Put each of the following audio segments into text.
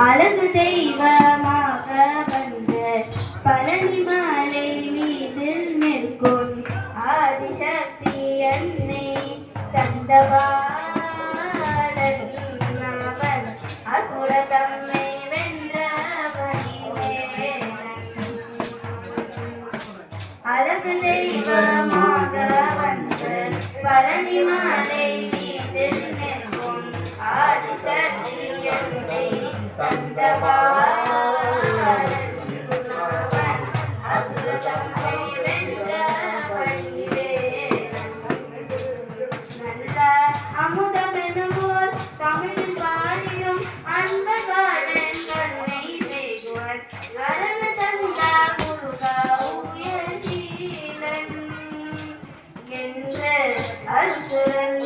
அழகு தெய்வமாக வந்த பழனி மலை மீது நிற்கும் ஆதிசக்தி அன்னை தந்தவாளன் அவன் அசுர தம்மை வென்ற அழகு தெய்வமாக வந்த பழனி மலை மீது நிற்கும் ஆதிசக்தி அன்னை தந்தவாளன் அசுர தம்மை வென்ற நல்ல அமுதமெனுவோர் தமிழ் பாடிடும் அன்பகாரன் கருணை செய்குவர் கரண தந்தா முருகா உயர்சீலன் என்ற அசுரன்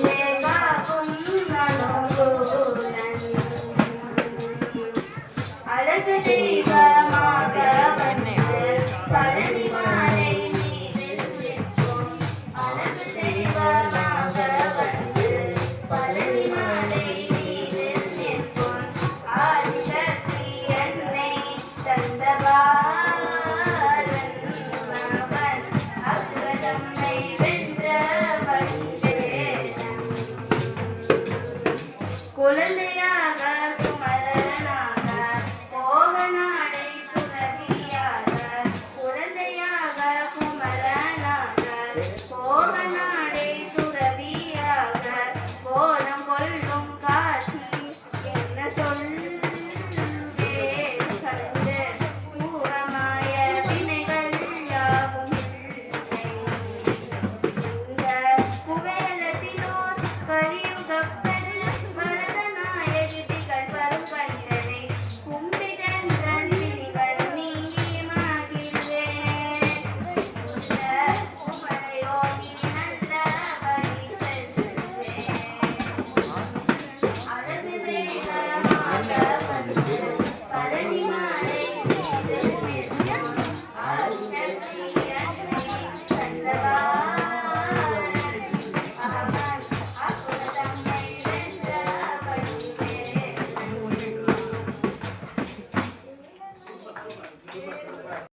காக்கும் அழகு தெய்வ